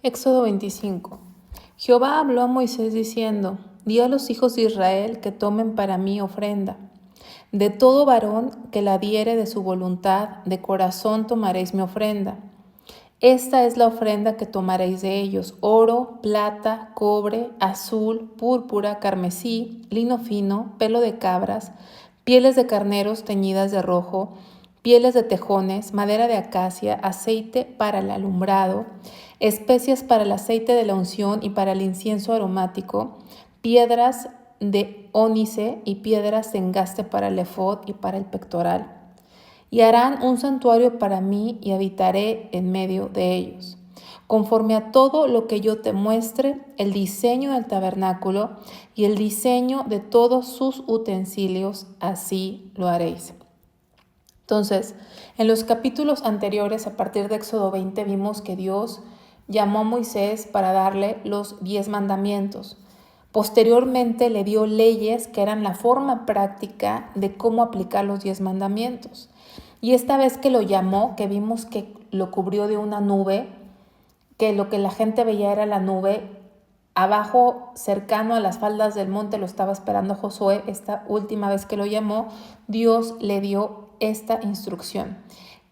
Éxodo 25. Jehová habló a Moisés diciendo: Di a los hijos de Israel que tomen para mí ofrenda. De todo varón que la diere de su voluntad, de corazón tomaréis mi ofrenda. Esta es la ofrenda que tomaréis de ellos: oro, plata, cobre, azul, púrpura, carmesí, lino fino, pelo de cabras, pieles de carneros teñidas de rojo, pieles de tejones, madera de acacia, aceite para el alumbrado, especias para el aceite de la unción y para el incienso aromático, piedras de ónice y piedras de engaste para el efod y para el pectoral. Y harán un santuario para mí y habitaré en medio de ellos. Conforme a todo lo que yo te muestre, el diseño del tabernáculo y el diseño de todos sus utensilios, así lo haréis. Entonces, en los capítulos anteriores, a partir de Éxodo 20, vimos que Dios llamó a Moisés para darle los 10 mandamientos. Posteriormente le dio leyes que eran la forma práctica de cómo aplicar los 10 mandamientos. Y esta vez que lo llamó, que vimos que lo cubrió de una nube, que lo que la gente veía era la nube, abajo, cercano a las faldas del monte, lo estaba esperando Josué. Esta última vez que lo llamó, Dios le dio esta instrucción,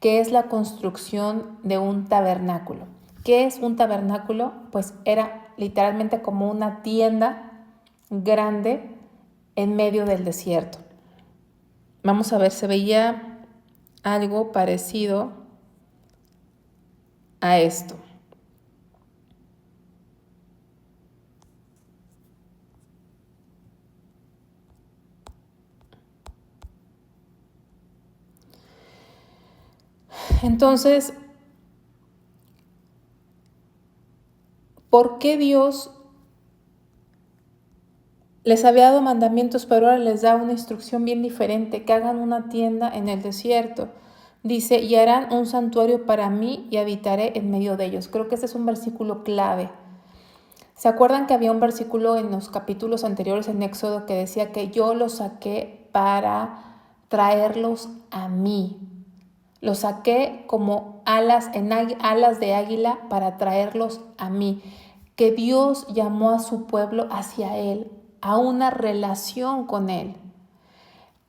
que es la construcción de un tabernáculo. ¿Qué es un tabernáculo? Pues era literalmente como una tienda grande en medio del desierto. Vamos a ver, se veía algo parecido a esto. Entonces, ¿por qué Dios les había dado mandamientos, pero ahora les da una instrucción bien diferente? Que hagan una tienda en el desierto. Dice: y harán un santuario para mí y habitaré en medio de ellos. Creo que este es un versículo clave. ¿Se acuerdan que había un versículo en los capítulos anteriores en Éxodo que decía que yo los saqué para traerlos a mí? Los saqué como alas de águila para traerlos a mí. Que Dios llamó a su pueblo hacia Él, a una relación con Él.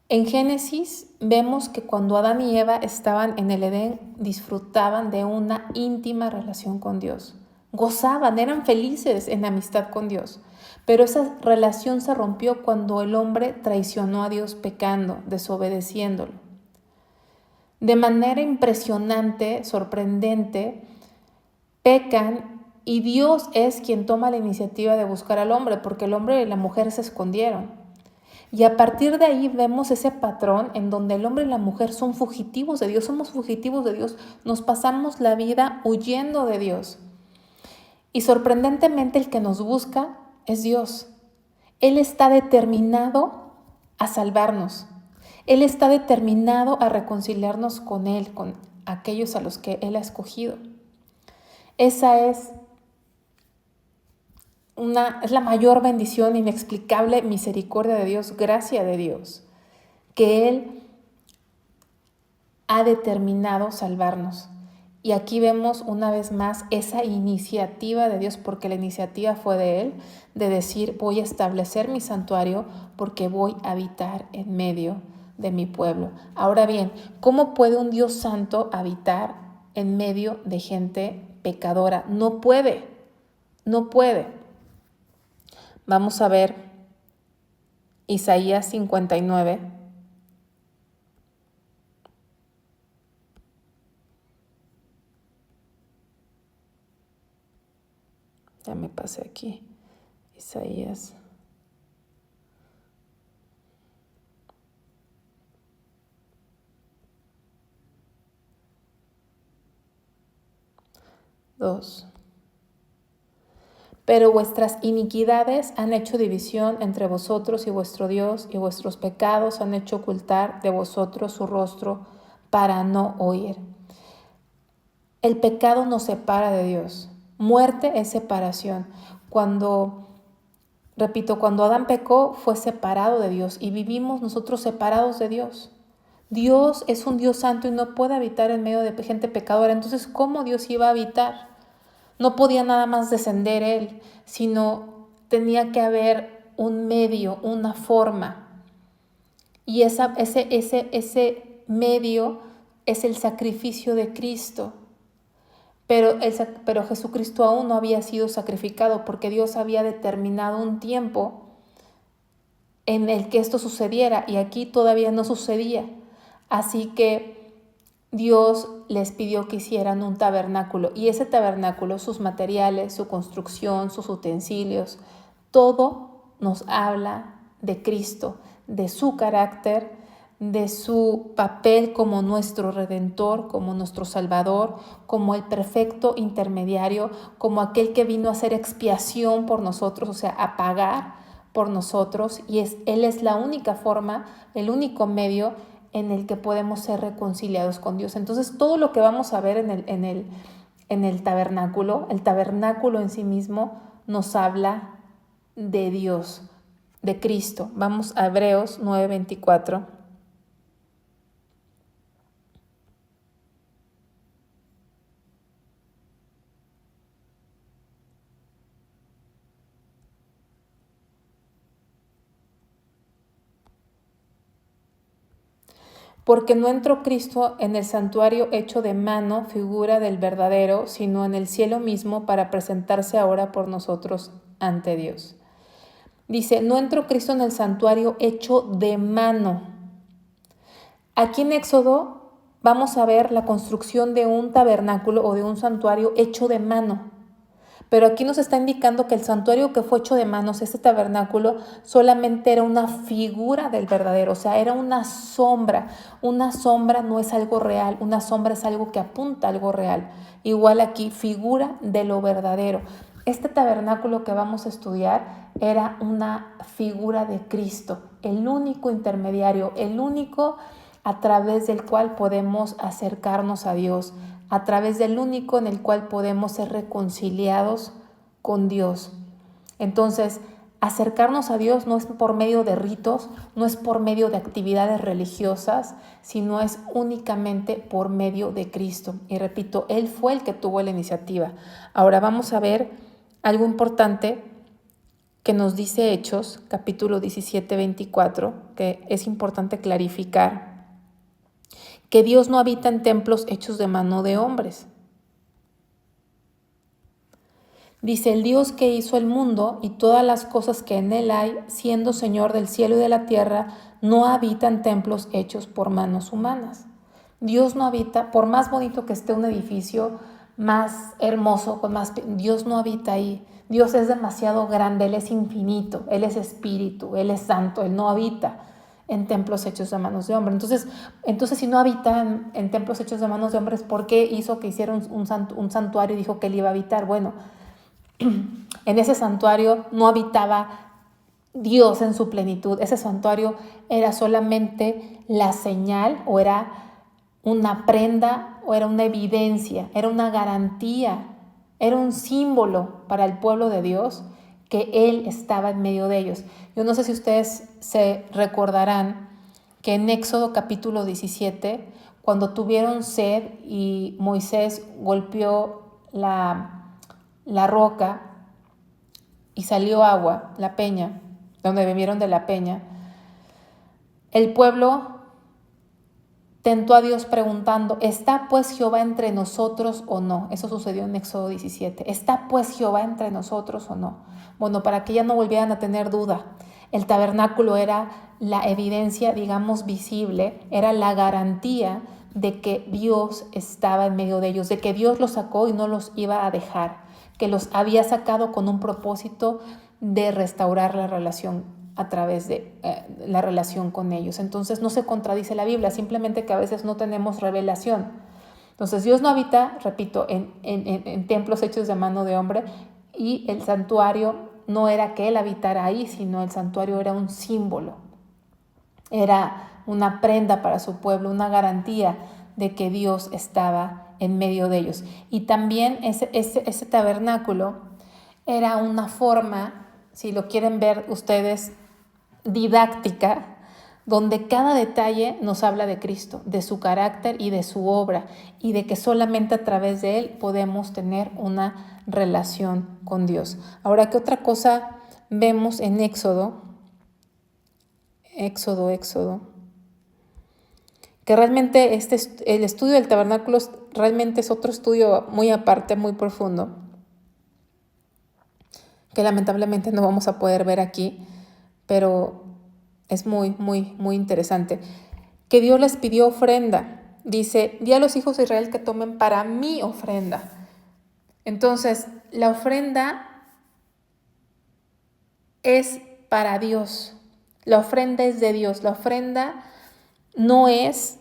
En Génesis vemos que cuando Adán y Eva estaban en el Edén, disfrutaban de una íntima relación con Dios. Gozaban, eran felices en amistad con Dios. Pero esa relación se rompió cuando el hombre traicionó a Dios pecando, desobedeciéndolo. De manera impresionante, sorprendente, pecan y Dios es quien toma la iniciativa de buscar al hombre, porque el hombre y la mujer se escondieron. Y a partir de ahí vemos ese patrón en donde el hombre y la mujer son fugitivos de Dios, somos fugitivos de Dios, nos pasamos la vida huyendo de Dios. Y sorprendentemente el que nos busca es Dios. Él está determinado a salvarnos. Él está determinado a reconciliarnos con Él, con aquellos a los que Él ha escogido. Esa es la mayor bendición, inexplicable misericordia de Dios, gracia de Dios, que Él ha determinado salvarnos. Y aquí vemos una vez más esa iniciativa de Dios, porque la iniciativa fue de Él, de decir: voy a establecer mi santuario porque voy a habitar en medio de mi pueblo. Ahora bien, ¿cómo puede un Dios santo habitar en medio de gente pecadora? No puede, no puede. Vamos a ver Isaías 59. Ya me pasé aquí. Isaías. Pero vuestras iniquidades han hecho división entre vosotros y vuestro Dios, y vuestros pecados han hecho ocultar de vosotros su rostro para no oír. El pecado nos separa de Dios. Muerte es separación. Cuando Adán pecó, fue separado de Dios y vivimos nosotros separados de Dios. Dios es un Dios santo y no puede habitar en medio de gente pecadora. Entonces, ¿cómo Dios iba a habitar? No podía nada más descender Él, sino tenía que haber un medio, una forma. Y ese medio es el sacrificio de Cristo. Pero Jesucristo aún no había sido sacrificado porque Dios había determinado un tiempo en el que esto sucediera y aquí todavía no sucedía. Así que Dios les pidió que hicieran un tabernáculo y ese tabernáculo, sus materiales, su construcción, sus utensilios, todo nos habla de Cristo, de su carácter, de su papel como nuestro Redentor, como nuestro Salvador, como el perfecto intermediario, como aquel que vino a hacer expiación por nosotros, o sea, a pagar por nosotros, y Él es la única forma, el único medio en el que podemos ser reconciliados con Dios. Entonces, todo lo que vamos a ver en el tabernáculo en sí mismo nos habla de Dios, de Cristo. Vamos a Hebreos 9:24. Porque no entró Cristo en el santuario hecho de mano, figura del verdadero, sino en el cielo mismo para presentarse ahora por nosotros ante Dios. Dice, no entró Cristo en el santuario hecho de mano. Aquí en Éxodo vamos a ver la construcción de un tabernáculo o de un santuario hecho de mano. Pero aquí nos está indicando que el santuario que fue hecho de manos, este tabernáculo, solamente era una figura del verdadero, o sea, era una sombra. Una sombra no es algo real, una sombra es algo que apunta a algo real. Igual aquí, figura de lo verdadero. Este tabernáculo que vamos a estudiar era una figura de Cristo, el único intermediario, el único a través del cual podemos acercarnos a Dios, a través del único en el cual podemos ser reconciliados con Dios. Entonces, acercarnos a Dios no es por medio de ritos, no es por medio de actividades religiosas, sino es únicamente por medio de Cristo. Y repito, Él fue el que tuvo la iniciativa. Ahora vamos a ver algo importante que nos dice Hechos, capítulo 17, 24, que es importante clarificar. Que Dios no habita en templos hechos de mano de hombres. Dice, el Dios que hizo el mundo y todas las cosas que en él hay, siendo Señor del cielo y de la tierra, no habita en templos hechos por manos humanas. Dios no habita, por más bonito que esté un edificio, más hermoso, Dios no habita ahí. Dios es demasiado grande, Él es infinito, Él es espíritu, Él es santo, Él no habita en templos hechos de manos de hombres. Entonces si no habita en templos hechos de manos de hombres, ¿por qué hizo que hiciera un santuario y dijo que él iba a habitar? Bueno, en ese santuario no habitaba Dios en su plenitud. Ese santuario era solamente la señal, o era una prenda, o era una evidencia, era una garantía, era un símbolo para el pueblo de Dios que Él estaba en medio de ellos. Yo no sé si ustedes se recordarán que en Éxodo capítulo 17, cuando tuvieron sed y Moisés golpeó la roca y salió agua, la peña, donde bebieron de la peña, el pueblo tentó a Dios preguntando, ¿está pues Jehová entre nosotros o no? Eso sucedió en Éxodo 17. ¿Está pues Jehová entre nosotros o no? Bueno, para que ya no volvieran a tener duda. El tabernáculo era la evidencia, digamos, visible, era la garantía de que Dios estaba en medio de ellos, de que Dios los sacó y no los iba a dejar, que los había sacado con un propósito de restaurar la relación a través de la relación con ellos. Entonces no se contradice la Biblia, simplemente que a veces no tenemos revelación. Entonces Dios no habita, repito, en templos hechos de mano de hombre, y el santuario no era que Él habitara ahí, sino el santuario era un símbolo, era una prenda para su pueblo, una garantía de que Dios estaba en medio de ellos. Y también ese tabernáculo era una forma, si lo quieren ver ustedes, didáctica, donde cada detalle nos habla de Cristo, de su carácter y de su obra, y de que solamente a través de Él podemos tener una relación con Dios. Ahora, ¿qué otra cosa vemos en Éxodo? Éxodo. Que realmente el estudio del tabernáculo realmente es otro estudio muy aparte, muy profundo, que lamentablemente no vamos a poder ver aquí, pero es muy, muy, muy interesante. Que Dios les pidió ofrenda. Dice, di a los hijos de Israel que tomen para mí ofrenda. Entonces, la ofrenda es para Dios. La ofrenda es de Dios. La ofrenda no es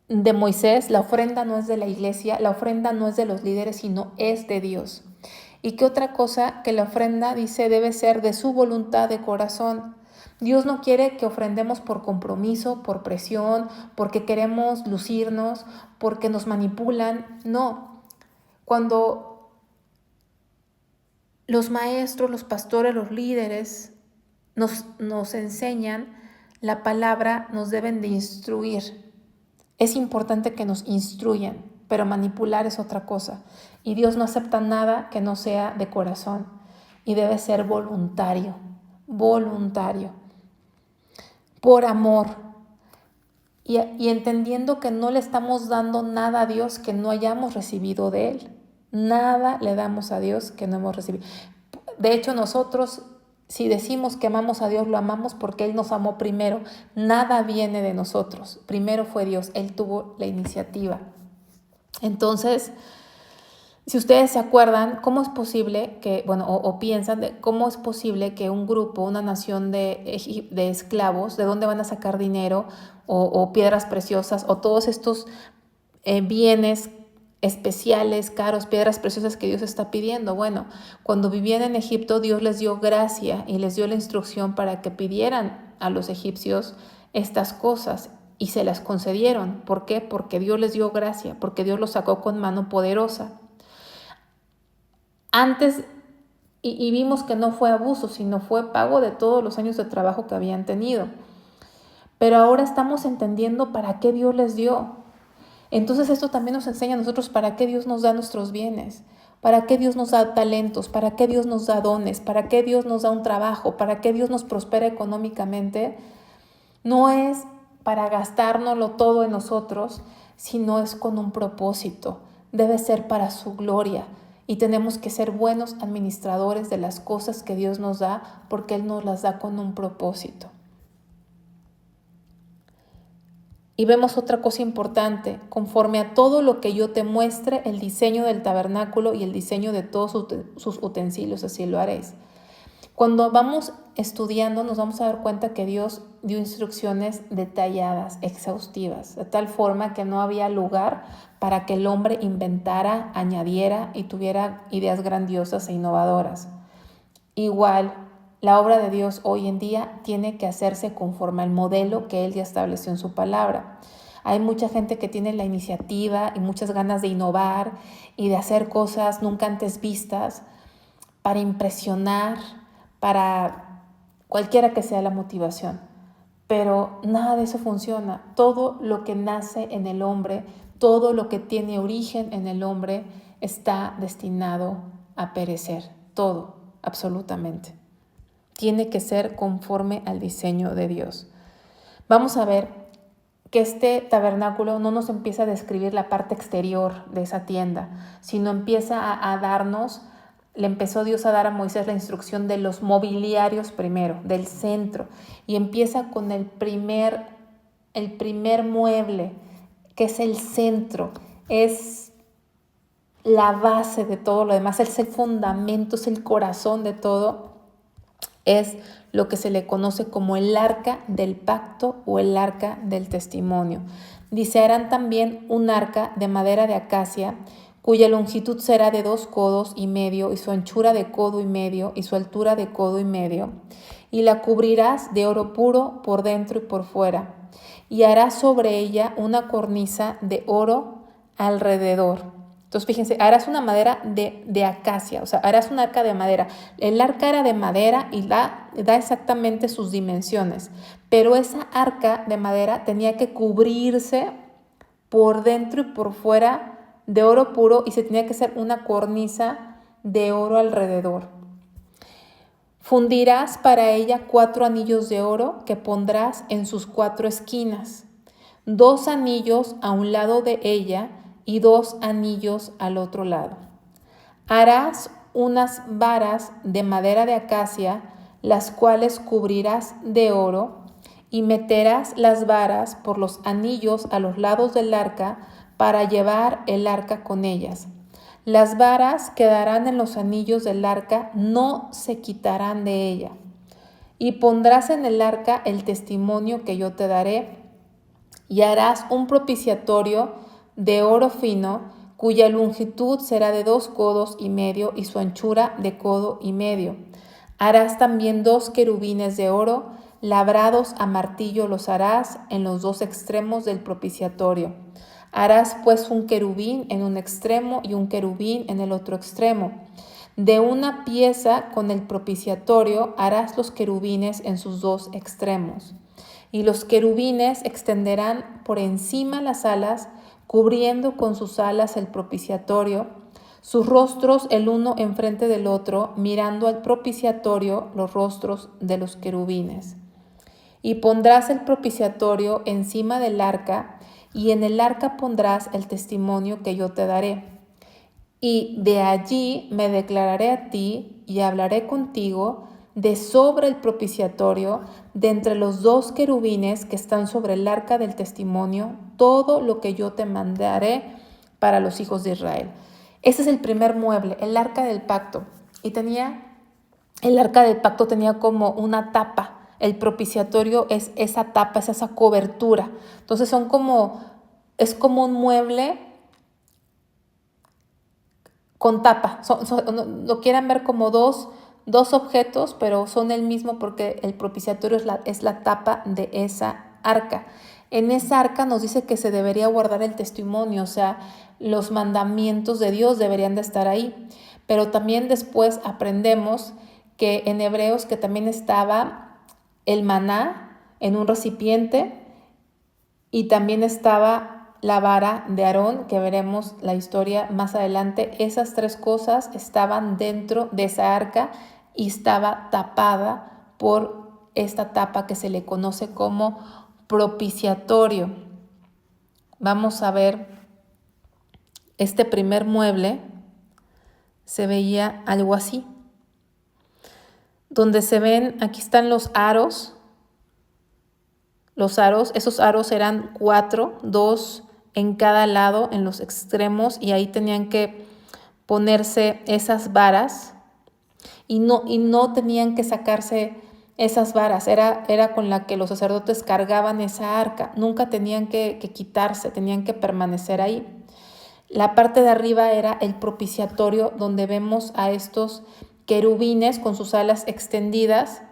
de Moisés, la ofrenda no es de la iglesia, la ofrenda no es de los líderes, sino es de Dios. ¿Y qué otra cosa? Que la ofrenda, dice, debe ser de su voluntad de corazón. Dios no quiere que ofrendemos por compromiso, por presión, porque queremos lucirnos, porque nos manipulan. No. Cuando los maestros, los pastores, los líderes nos enseñan la palabra, nos deben de instruir. Es importante que nos instruyan, pero manipular es otra cosa. Y Dios no acepta nada que no sea de corazón. Y debe ser voluntario, por amor. Y entendiendo que no le estamos dando nada a Dios que no hayamos recibido de Él. Nada le damos a Dios que no hemos recibido. De hecho, nosotros, si decimos que amamos a Dios, lo amamos porque Él nos amó primero. Nada viene de nosotros. Primero fue Dios. Él tuvo la iniciativa. Entonces, si ustedes se acuerdan, ¿cómo es posible que, o piensan de cómo es posible que un grupo, una nación de esclavos, de dónde van a sacar dinero o piedras preciosas o todos estos bienes especiales, caros, piedras preciosas que Dios está pidiendo? Bueno, cuando vivían en Egipto, Dios les dio gracia y les dio la instrucción para que pidieran a los egipcios estas cosas y se las concedieron. ¿Por qué? Porque Dios les dio gracia, porque Dios los sacó con mano poderosa. Antes, y vimos que no fue abuso, sino fue pago de todos los años de trabajo que habían tenido. Pero ahora estamos entendiendo para qué Dios les dio. Entonces esto también nos enseña a nosotros para qué Dios nos da nuestros bienes, para qué Dios nos da talentos, para qué Dios nos da dones, para qué Dios nos da un trabajo, para qué Dios nos prospera económicamente. No es para gastárnoslo todo en nosotros, sino es con un propósito. Debe ser para su gloria. Y tenemos que ser buenos administradores de las cosas que Dios nos da, porque Él nos las da con un propósito. Y vemos otra cosa importante: conforme a todo lo que yo te muestre, el diseño del tabernáculo y el diseño de todos sus utensilios, así lo haréis. Cuando vamos estudiando nos vamos a dar cuenta que Dios dio instrucciones detalladas, exhaustivas, de tal forma que no había lugar para que el hombre inventara, añadiera y tuviera ideas grandiosas e innovadoras. Igual, la obra de Dios hoy en día tiene que hacerse conforme al modelo que Él ya estableció en su palabra. Hay mucha gente que tiene la iniciativa y muchas ganas de innovar y de hacer cosas nunca antes vistas para impresionar, para cualquiera que sea la motivación. Pero nada de eso funciona. Todo lo que nace en el hombre, todo lo que tiene origen en el hombre, está destinado a perecer. Todo, absolutamente. Tiene que ser conforme al diseño de Dios. Vamos a ver que este tabernáculo no nos empieza a describir la parte exterior de esa tienda, sino empieza a darnos. Le empezó Dios a dar a Moisés la instrucción de los mobiliarios primero, del centro, y empieza con el primer mueble, que es el centro, es la base de todo lo demás, es el fundamento, es el corazón de todo, es lo que se le conoce como el arca del pacto o el arca del testimonio. Dice, harán también un arca de madera de acacia, cuya longitud será de 2 codos y medio, y su anchura de codo y medio, y su altura de codo y medio. Y la cubrirás de oro puro por dentro y por fuera. Y harás sobre ella una cornisa de oro alrededor. Entonces, fíjense, harás una madera de acacia, o sea, harás un arca de madera. El arca era de madera y da exactamente sus dimensiones, pero esa arca de madera tenía que cubrirse por dentro y por fuera de oro puro y se tenía que hacer una cornisa de oro alrededor. Fundirás para ella 4 anillos de oro que pondrás en sus 4 esquinas, 2 anillos a un lado de ella y 2 anillos al otro lado. Harás unas varas de madera de acacia, las cuales cubrirás de oro, y meterás las varas por los anillos a los lados del arca para llevar el arca con ellas. Las varas quedarán en los anillos del arca, no se quitarán de ella. Y pondrás en el arca el testimonio que yo te daré, y harás un propiciatorio de oro fino, cuya longitud será de 2 codos y medio y su anchura de codo y medio. Harás también 2 querubines de oro, labrados a martillo los harás en los 2 extremos del propiciatorio. Harás pues un querubín en un extremo y un querubín en el otro extremo. De una pieza con el propiciatorio harás los querubines en sus 2 extremos. Y los querubines extenderán por encima las alas, cubriendo con sus alas el propiciatorio, sus rostros el uno enfrente del otro, mirando al propiciatorio los rostros de los querubines. Y pondrás el propiciatorio encima del arca, y en el arca pondrás el testimonio que yo te daré. Y de allí me declararé a ti y hablaré contigo de sobre el propiciatorio, de entre los 2 querubines que están sobre el arca del testimonio, todo lo que yo te mandaré para los hijos de Israel. Ese es el primer mueble, el arca del pacto. Y el arca del pacto tenía como una tapa. El propiciatorio es esa tapa, es esa cobertura. Entonces es como un mueble con tapa. Lo quieran ver como dos objetos, pero son el mismo porque el propiciatorio es la tapa de esa arca. En esa arca nos dice que se debería guardar el testimonio, o sea, los mandamientos de Dios deberían de estar ahí. Pero también después aprendemos que en Hebreos que también estaba el maná en un recipiente y también estaba la vara de Aarón, que veremos la historia más adelante. Esas 3 cosas estaban dentro de esa arca y estaba tapada por esta tapa que se le conoce como propiciatorio. Vamos a ver, este primer mueble se veía algo así, donde se ven, aquí están los aros. Esos aros eran 4, 2 en cada lado, en los extremos, y ahí tenían que ponerse esas varas y no tenían que sacarse esas varas, era con la que los sacerdotes cargaban esa arca, nunca tenían que quitarse, tenían que permanecer ahí. La parte de arriba era el propiciatorio, donde vemos a estos querubines con sus alas extendidas,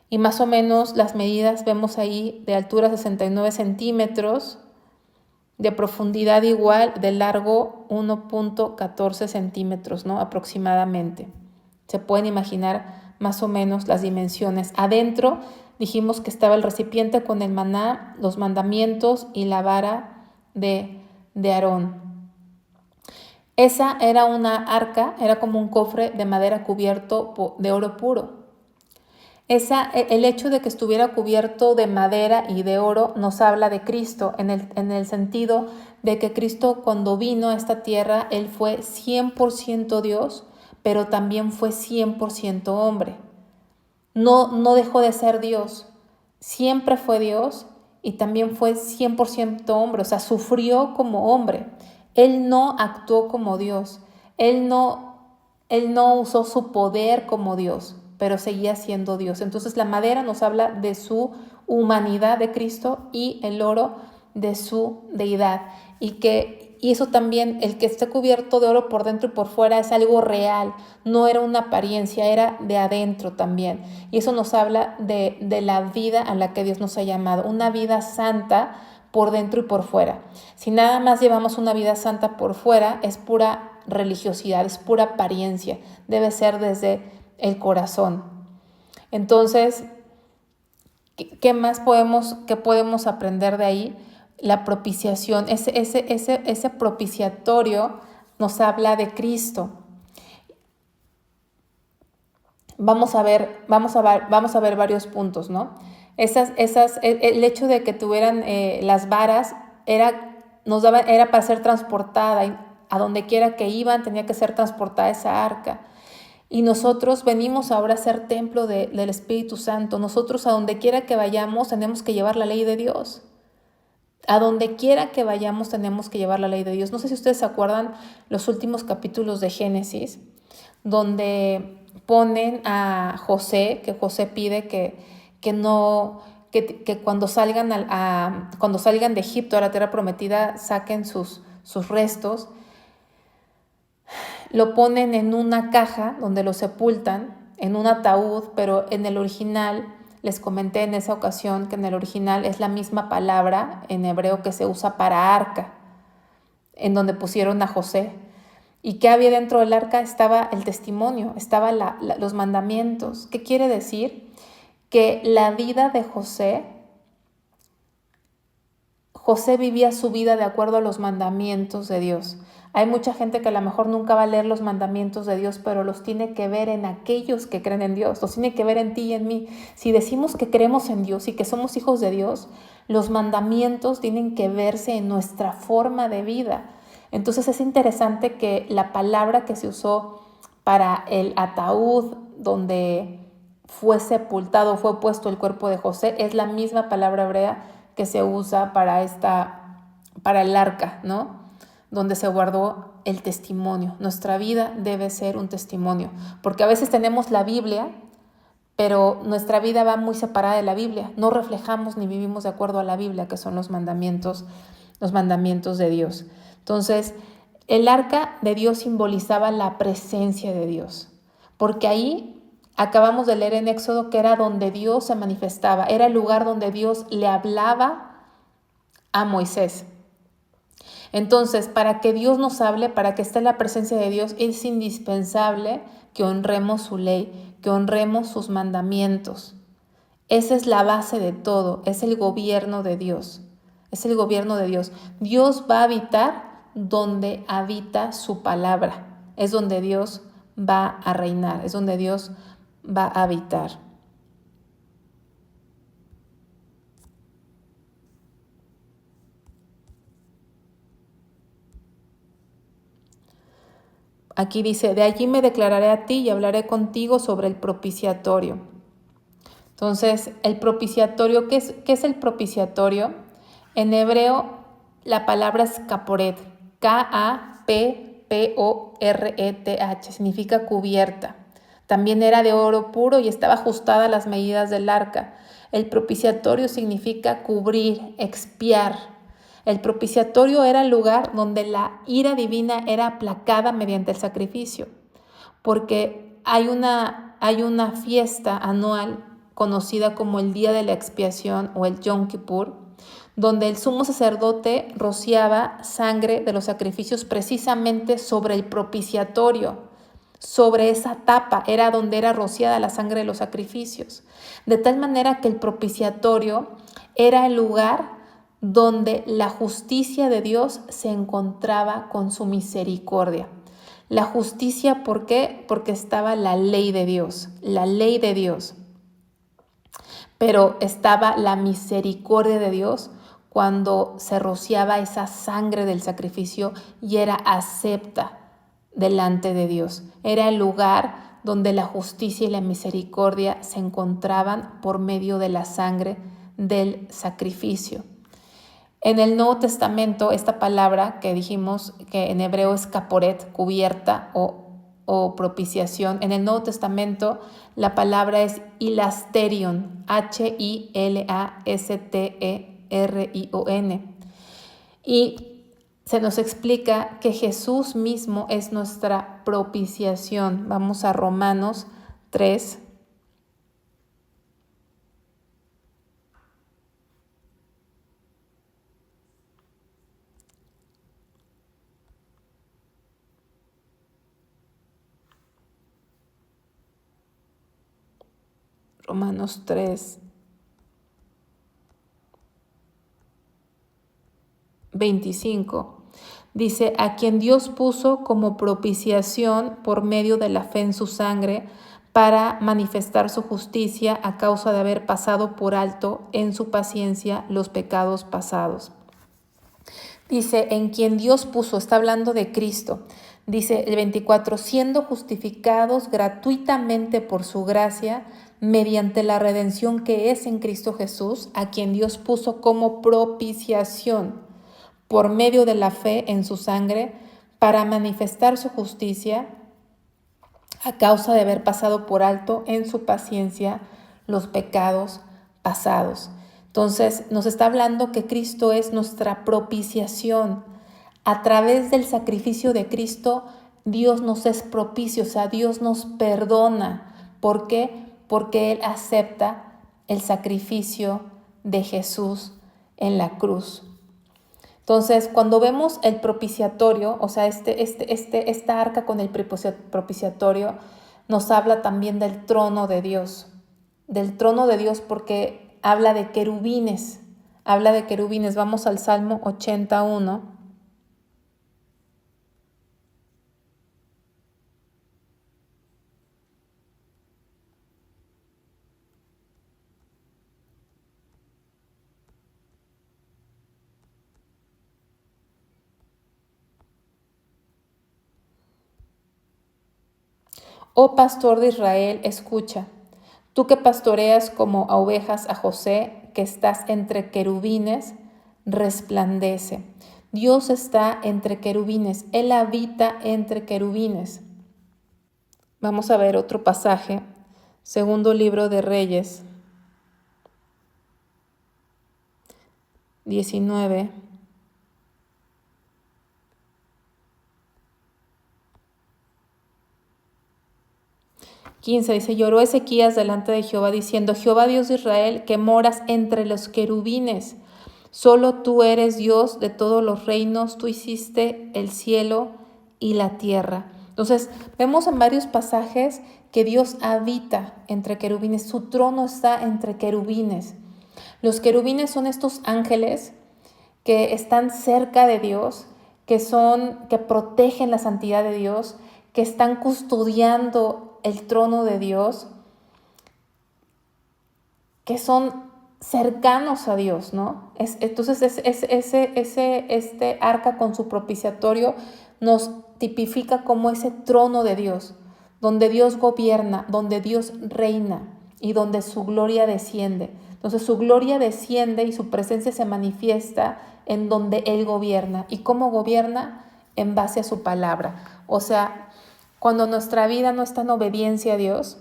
y más o menos las medidas vemos ahí de altura 69 centímetros, de profundidad igual, de largo 1.14 centímetros, ¿no? Aproximadamente. Se pueden imaginar más o menos las dimensiones. Adentro dijimos que estaba el recipiente con el maná, los mandamientos y la vara de Aarón. Esa era una arca, era como un cofre de madera cubierto de oro puro. El hecho de que estuviera cubierto de madera y de oro nos habla de Cristo en el sentido de que Cristo cuando vino a esta tierra, Él fue 100% Dios, pero también fue 100% hombre. No dejó de ser Dios, siempre fue Dios y también fue 100% hombre, o sea, sufrió como hombre. Él no actuó como Dios, Él no usó su poder como Dios, pero seguía siendo Dios. Entonces la madera nos habla de su humanidad de Cristo y el oro de su deidad. Y eso también, el que esté cubierto de oro por dentro y por fuera es algo real, no era una apariencia, era de adentro también. Y eso nos habla de la vida a la que Dios nos ha llamado, una vida santa, por dentro y por fuera. Si nada más llevamos una vida santa por fuera, es pura religiosidad, es pura apariencia, debe ser desde el corazón. Entonces, ¿qué más podemos aprender de ahí? La propiciación, ese propiciatorio nos habla de Cristo. Vamos a ver varios puntos, ¿no? El hecho de que tuvieran las varas era para ser transportada, y a donde quiera que iban tenía que ser transportada esa arca. Y nosotros venimos ahora a ser templo del Espíritu Santo. Nosotros a donde quiera que vayamos tenemos que llevar la ley de Dios. A donde quiera que vayamos tenemos que llevar la ley de Dios. No sé si ustedes se acuerdan los últimos capítulos de Génesis, donde ponen a José, que José pide que cuando salgan de Egipto a la tierra prometida saquen sus restos. Lo ponen en una caja donde lo sepultan, en un ataúd, pero en el original, les comenté en esa ocasión que en el original es la misma palabra en hebreo que se usa para arca, en donde pusieron a José. ¿Y qué había dentro del arca? Estaba el testimonio, estaban los mandamientos. ¿Qué quiere decir? Que la vida de José vivía su vida de acuerdo a los mandamientos de Dios. Hay mucha gente que a lo mejor nunca va a leer los mandamientos de Dios, pero los tiene que ver en aquellos que creen en Dios, los tiene que ver en ti y en mí. Si decimos que creemos en Dios y que somos hijos de Dios, los mandamientos tienen que verse en nuestra forma de vida. Entonces es interesante que la palabra que se usó para el ataúd donde fue sepultado, fue puesto el cuerpo de José, es la misma palabra hebrea que se usa para el arca, ¿no? Donde se guardó el testimonio. Nuestra vida debe ser un testimonio, porque a veces tenemos la Biblia, pero nuestra vida va muy separada de la Biblia. No reflejamos ni vivimos de acuerdo a la Biblia, que son los mandamientos de Dios. Entonces, el arca de Dios simbolizaba la presencia de Dios, porque ahí acabamos de leer en Éxodo que era donde Dios se manifestaba, era el lugar donde Dios le hablaba a Moisés. Entonces, para que Dios nos hable, para que esté la presencia de Dios, es indispensable que honremos su ley, que honremos sus mandamientos. Esa es la base de todo, es el gobierno de Dios. Es el gobierno de Dios. Dios va a habitar donde habita su palabra. Es donde Dios va a reinar, es donde Dios va a habitar. Aquí dice, de allí me declararé a ti y hablaré contigo sobre el propiciatorio. Entonces, el propiciatorio, ¿qué es el propiciatorio? En hebreo, la palabra es kaporet, K-A-P-P-O-R-E-T-H, significa cubierta. También era de oro puro y estaba ajustada a las medidas del arca. El propiciatorio significa cubrir, expiar. El propiciatorio era el lugar donde la ira divina era aplacada mediante el sacrificio, porque hay una fiesta anual conocida como el Día de la Expiación o el Yom Kippur, donde el sumo sacerdote rociaba sangre de los sacrificios precisamente sobre el propiciatorio, sobre esa tapa, era donde era rociada la sangre de los sacrificios. De tal manera que el propiciatorio era el lugar donde la justicia de Dios se encontraba con su misericordia. La justicia, ¿por qué? Porque estaba la ley de Dios, pero estaba la misericordia de Dios cuando se rociaba esa sangre del sacrificio y era acepta delante de Dios. Era el lugar donde la justicia y la misericordia se encontraban por medio de la sangre del sacrificio. En el Nuevo Testamento, esta palabra que dijimos que en hebreo es kaporet, cubierta o propiciación, en el Nuevo Testamento la palabra es hilasterion, H-I-L-A-S-T-E-R-I-O-N. Y se nos explica que Jesús mismo es nuestra propiciación. Vamos a Romanos 3. Romanos 3, 25. Dice, a quien Dios puso como propiciación por medio de la fe en su sangre para manifestar su justicia a causa de haber pasado por alto en su paciencia los pecados pasados. Dice, en quien Dios puso, está hablando de Cristo. Dice el 24, siendo justificados gratuitamente por su gracia, mediante la redención que es en Cristo Jesús, a quien Dios puso como propiciación por medio de la fe en su sangre, para manifestar su justicia a causa de haber pasado por alto en su paciencia los pecados pasados. Entonces nos está hablando que Cristo es nuestra propiciación. A través del sacrificio de Cristo, Dios nos es propicio, o sea, Dios nos perdona. ¿Por qué? Porque Él acepta el sacrificio de Jesús en la cruz. Entonces, cuando vemos el propiciatorio, o sea, esta arca con el propiciatorio, nos habla también del trono de Dios porque habla de querubines, Vamos al Salmo 81. Oh pastor de Israel, escucha, tú que pastoreas como a ovejas a José, que estás entre querubines, resplandece. Dios está entre querubines, Él habita entre querubines. Vamos a ver otro pasaje, segundo libro de Reyes, 19. Dice, lloró Ezequías delante de Jehová diciendo, Jehová Dios de Israel, que moras entre los querubines, solo tú eres Dios de todos los reinos, tú hiciste el cielo y la tierra. Entonces, vemos en varios pasajes que Dios habita entre querubines, su trono está entre querubines. Los querubines son estos ángeles que están cerca de Dios, que protegen la santidad de Dios, que están custodiando el trono de Dios, que son cercanos a Dios, ¿no? Entonces este arca con su propiciatorio nos tipifica como ese trono de Dios, donde Dios gobierna, donde Dios reina y donde su gloria desciende. Entonces su gloria desciende y su presencia se manifiesta en donde Él gobierna. ¿Y cómo gobierna? En base a su palabra. O sea, cuando nuestra vida no está en obediencia a Dios,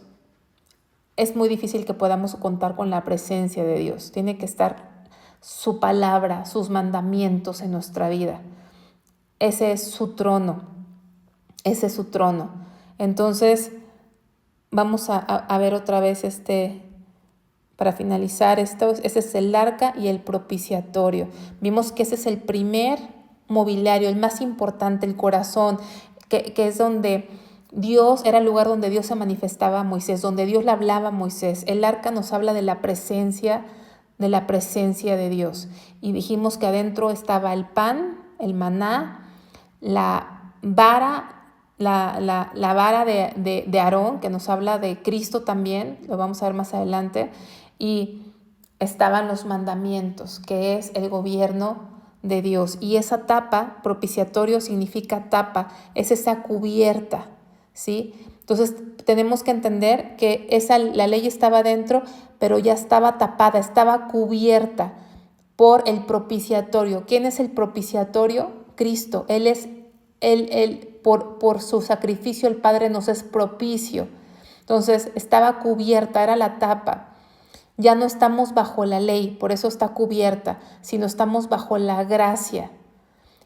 es muy difícil que podamos contar con la presencia de Dios. Tiene que estar su palabra, sus mandamientos en nuestra vida. Ese es su trono. Entonces, vamos a ver otra vez para finalizar esto. Ese es el arca y el propiciatorio. Vimos que ese es el primer mobiliario, el más importante, el corazón, que es donde Dios, era el lugar donde Dios se manifestaba a Moisés, donde Dios le hablaba a Moisés. El arca nos habla de la presencia de Dios. Y dijimos que adentro estaba el pan, el maná, la vara, la vara de Aarón, que nos habla de Cristo también, lo vamos a ver más adelante, y estaban los mandamientos, que es el gobierno de Dios. Y esa tapa, propiciatorio significa tapa, es esa cubierta, ¿sí? Entonces tenemos que entender que la ley estaba dentro, pero ya estaba tapada, estaba cubierta por el propiciatorio. ¿Quién es el propiciatorio? Cristo. Él es por su sacrificio el Padre nos es propicio. Entonces estaba cubierta, era la tapa. Ya no estamos bajo la ley, por eso está cubierta, sino estamos bajo la gracia.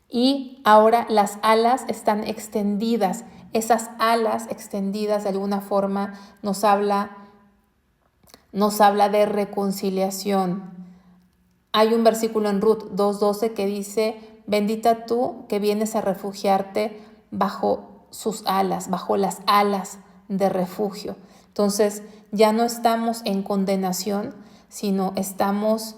Y ahora las alas están extendidas. Esas alas extendidas de alguna forma nos habla de reconciliación. Hay un versículo en Ruth 2:12 que dice, bendita tú que vienes a refugiarte bajo sus alas, bajo las alas de refugio. Entonces ya no estamos en condenación, sino estamos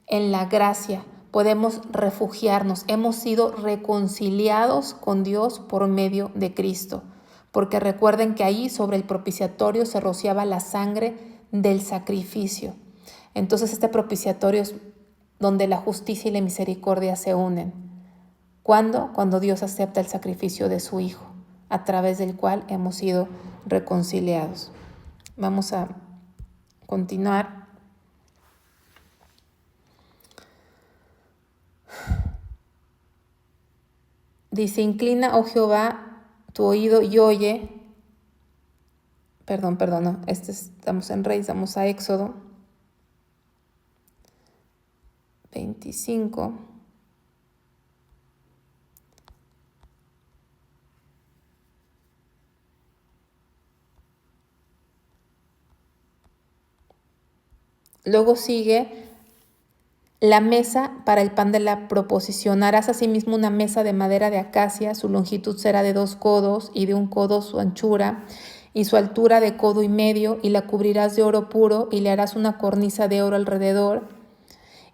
en la gracia. Podemos refugiarnos. Hemos sido reconciliados con Dios por medio de Cristo. Porque recuerden que ahí sobre el propiciatorio se rociaba la sangre del sacrificio. Entonces este propiciatorio es donde la justicia y la misericordia se unen. ¿Cuándo? Cuando Dios acepta el sacrificio de su Hijo, a través del cual hemos sido reconciliados. Vamos a continuar. Dice, inclina, oh Jehová, tu oído y oye. No, estamos en Reyes, vamos a Éxodo 25. Luego sigue la mesa para el pan de la proposición. Harás asimismo una mesa de madera de acacia, su longitud será de 2 codos y de 1 codo su anchura y su altura de 1,5 codos, y la cubrirás de oro puro y le harás una cornisa de oro alrededor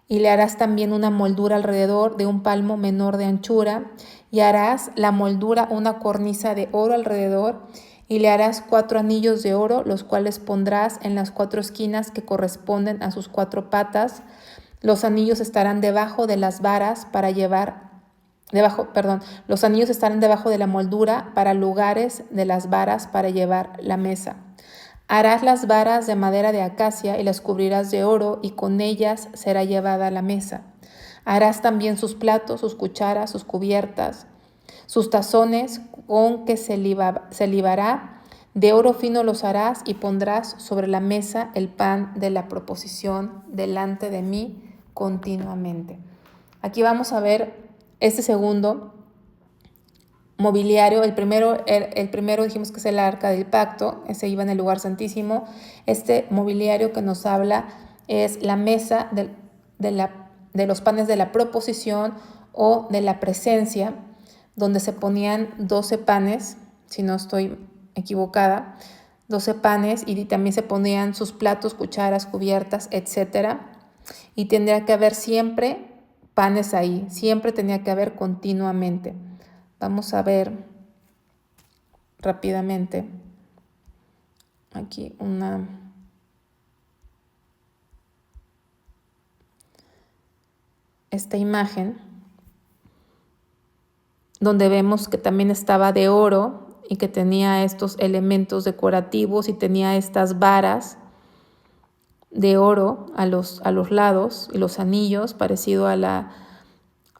y le harás también una moldura alrededor de 1 palmo menor de anchura y harás la moldura una cornisa de oro alrededor y le harás 4 anillos de oro, los cuales pondrás en las 4 esquinas que corresponden a sus 4 patas. Los anillos estarán debajo de las varas para llevar, los anillos estarán debajo de la moldura para lugares de las varas para llevar la mesa. Harás las varas de madera de acacia y las cubrirás de oro y con ellas será llevada la mesa. Harás también sus platos, sus cucharas, sus cubiertas, sus tazones con que se libará, de oro fino los harás y pondrás sobre la mesa el pan de la proposición delante de mí continuamente. Aquí vamos a ver este segundo mobiliario. El primero dijimos que es el arca del pacto, ese iba en el lugar santísimo. Este mobiliario que nos habla es la mesa de los panes de la proposición o de la presencia, donde se ponían 12 panes, si no estoy equivocada, 12 panes, y también se ponían sus platos, cucharas, cubiertas, etcétera. Y tendría que haber siempre panes ahí, siempre tenía que haber continuamente. Vamos a ver rápidamente aquí esta imagen donde vemos que también estaba de oro y que tenía estos elementos decorativos y tenía estas varas de oro a los lados y los anillos parecido al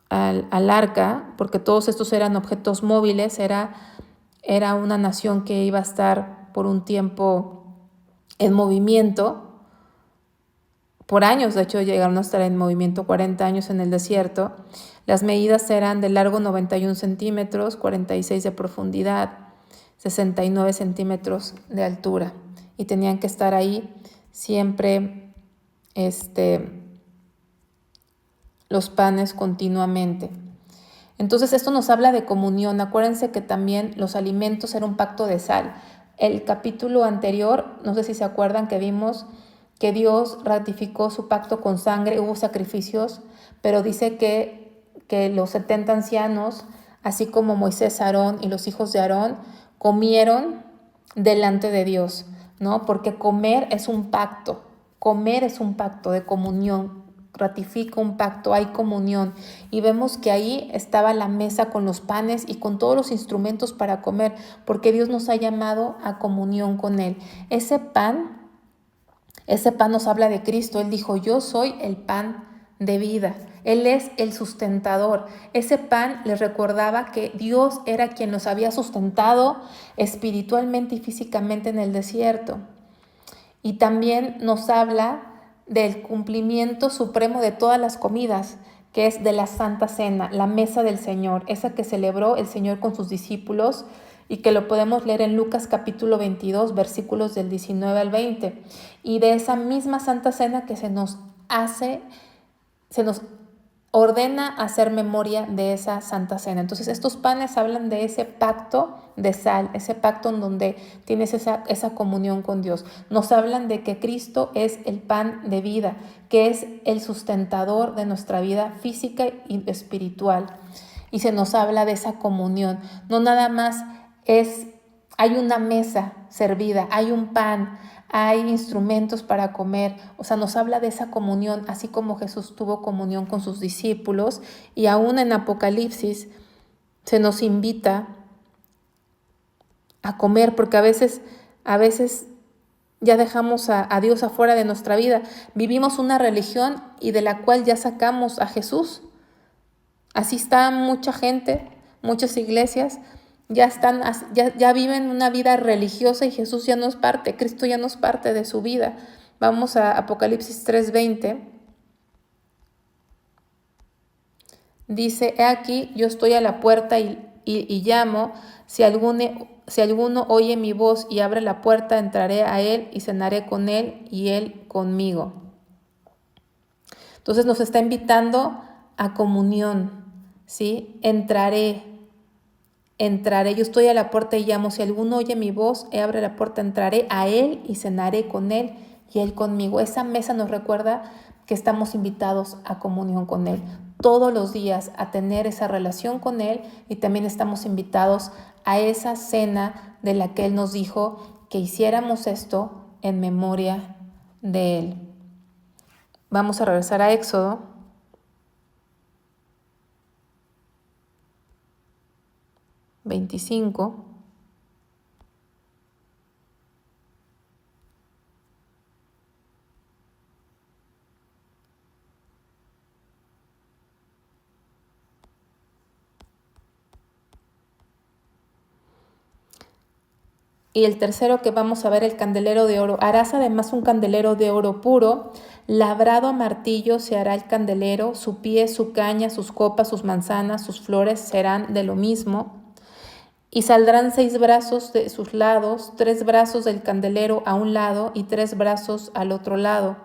arca, porque todos estos eran objetos móviles. Era una nación que iba a estar por un tiempo en movimiento, por años. De hecho llegaron a estar en movimiento 40 años en el desierto. Las medidas eran de largo 91 centímetros, 46 de profundidad, 69 centímetros de altura, y tenían que estar ahí siempre los panes continuamente. Entonces esto nos habla de comunión. Acuérdense que también los alimentos eran un pacto de sal. El capítulo anterior, no sé si se acuerdan, que vimos que Dios ratificó su pacto con sangre, hubo sacrificios, pero dice que los 70 ancianos, así como Moisés, Aarón y los hijos de Aarón, comieron delante de Dios, ¿no? Porque comer es un pacto de comunión, ratifica un pacto, hay comunión. Y vemos que ahí estaba la mesa con los panes y con todos los instrumentos para comer, porque Dios nos ha llamado a comunión con Él. Ese pan nos habla de Cristo. Él dijo, yo soy el pan de vida. Él es el sustentador. Ese pan les recordaba que Dios era quien los había sustentado espiritualmente y físicamente en el desierto. Y también nos habla del cumplimiento supremo de todas las comidas, que es de la Santa Cena, la mesa del Señor, esa que celebró el Señor con sus discípulos y que lo podemos leer en Lucas capítulo 22, versículos del 19 al 20. Y de esa misma Santa Cena que se nos ordena hacer memoria de esa Santa Cena. Entonces estos panes hablan de ese pacto de sal, ese pacto en donde tienes esa comunión con Dios. Nos hablan de que Cristo es el pan de vida, que es el sustentador de nuestra vida física y espiritual. Y se nos habla de esa comunión. No nada más hay una mesa servida, hay un pan, hay instrumentos para comer. O sea, nos habla de esa comunión, así como Jesús tuvo comunión con sus discípulos. Y aún en Apocalipsis se nos invita a comer, porque a veces ya dejamos a Dios afuera de nuestra vida. Vivimos una religión y de la cual ya sacamos a Jesús. Así está mucha gente, muchas iglesias, ya viven una vida religiosa y Jesús ya no es parte, Cristo ya no es parte de su vida. Vamos a Apocalipsis 3:20. Dice, he aquí, yo estoy a la puerta y llamo, si alguno oye mi voz y abre la puerta, entraré a él y cenaré con él y él conmigo. Entonces nos está invitando a comunión, ¿sí? Entraré, yo estoy a la puerta y llamo, si alguno oye mi voz y abre la puerta, entraré a él y cenaré con él y él conmigo. Esa mesa nos recuerda que estamos invitados a comunión con él, todos los días a tener esa relación con él, y también estamos invitados a esa cena de la que él nos dijo que hiciéramos esto en memoria de él. Vamos a regresar a Éxodo 25. Y el tercero que vamos a ver, el candelero de oro. Harás además un candelero de oro puro, labrado a martillo se hará el candelero, su pie, su caña, sus copas, sus manzanas, sus flores serán de lo mismo. Y saldrán 6 brazos de sus lados, 3 brazos del candelero a un lado y 3 brazos al otro lado.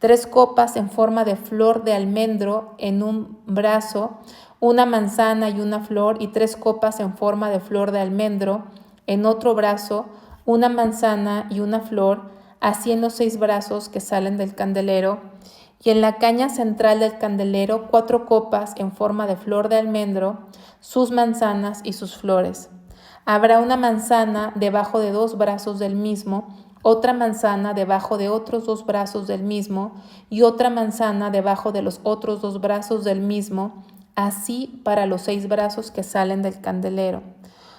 3 copas en forma de flor de almendro en un brazo, una manzana y una flor, y 3 copas en forma de flor de almendro en otro brazo, una manzana y una flor, así en los 6 brazos que salen del candelero. Y en la caña central del candelero 4 copas en forma de flor de almendro, sus manzanas y sus flores. Habrá una manzana debajo de 2 brazos del mismo, otra manzana debajo de otros 2 brazos del mismo, y otra manzana debajo de los otros 2 brazos del mismo, así para los 6 brazos que salen del candelero.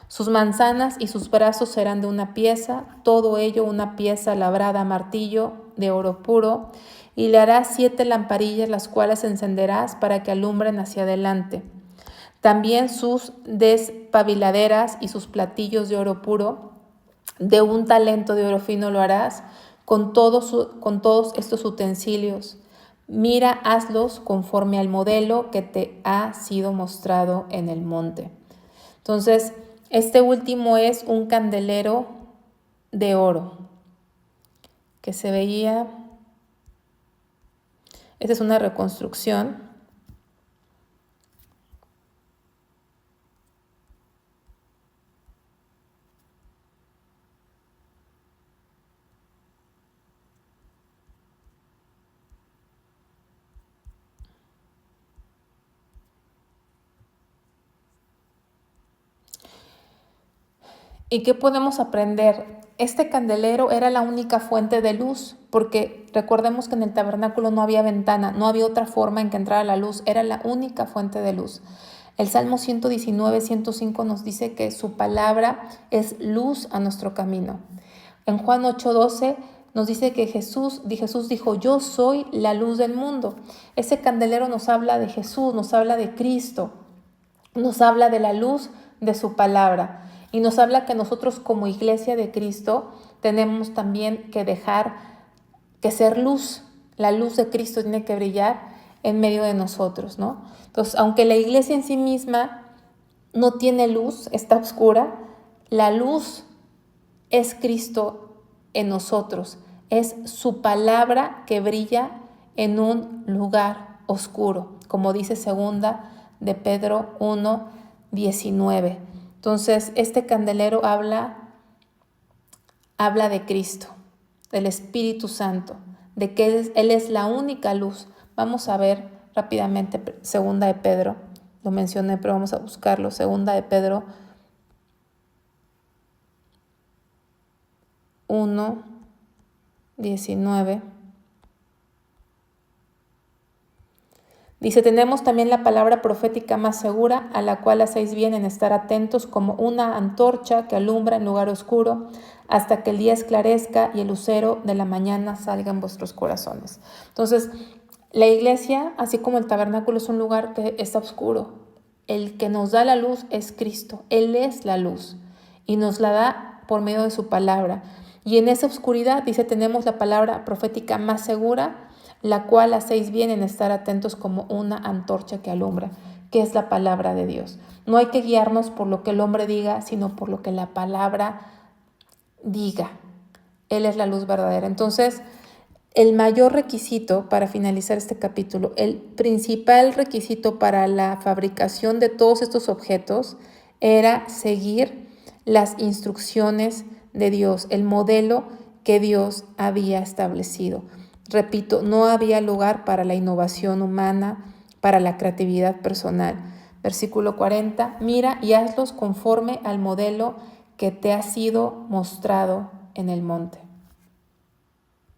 Sus manzanas y sus brazos serán de una pieza, todo ello una pieza labrada a martillo de oro puro, y le harás 7 lamparillas, las cuales encenderás para que alumbren hacia adelante. También sus despabiladeras y sus platillos de oro puro, de un talento de oro fino lo harás, con todos estos utensilios. Mira, hazlos conforme al modelo que te ha sido mostrado en el monte. Entonces, este último es un candelero de oro que se veía. Esta es una reconstrucción. ¿Y qué podemos aprender? Este candelero era la única fuente de luz, porque recordemos que en el tabernáculo no había ventana, no había otra forma en que entrara la luz, era la única fuente de luz. El Salmo 119, 105 nos dice que su palabra es luz a nuestro camino. En Juan 8:12 nos dice que Jesús dijo, yo soy la luz del mundo. Ese candelero nos habla de Jesús, nos habla de Cristo, nos habla de la luz de su palabra. Y nos habla que nosotros como iglesia de Cristo tenemos también que dejar que ser luz. La luz de Cristo tiene que brillar en medio de nosotros, ¿no? Entonces, aunque la iglesia en sí misma no tiene luz, está oscura, la luz es Cristo en nosotros. Es su palabra que brilla en un lugar oscuro. como dice segunda de Pedro 1:19. Entonces, este candelero habla de Cristo, del Espíritu Santo, de que Él es la única luz. Vamos a ver rápidamente segunda de Pedro, lo mencioné, pero vamos a buscarlo. Segunda de Pedro 1:19. Dice, tenemos también la palabra profética más segura, a la cual hacéis bien en estar atentos como una antorcha que alumbra en lugar oscuro, hasta que el día esclarezca y el lucero de la mañana salga en vuestros corazones. Entonces, la iglesia, así como el tabernáculo, es un lugar que está oscuro. El que nos da la luz es Cristo. Él es la luz y nos la da por medio de su palabra. Y en esa oscuridad, dice, tenemos la palabra profética más segura, la cual hacéis bien en estar atentos como una antorcha que alumbra, que es la palabra de Dios. No hay que guiarnos por lo que el hombre diga, sino por lo que la palabra diga. Él es la luz verdadera. Entonces, el mayor requisito para finalizar este capítulo, el principal requisito para la fabricación de todos estos objetos era seguir las instrucciones de Dios, el modelo que Dios había establecido. Repito, no había lugar para la innovación humana, para la creatividad personal. Versículo 40, mira y hazlos conforme al modelo que te ha sido mostrado en el monte.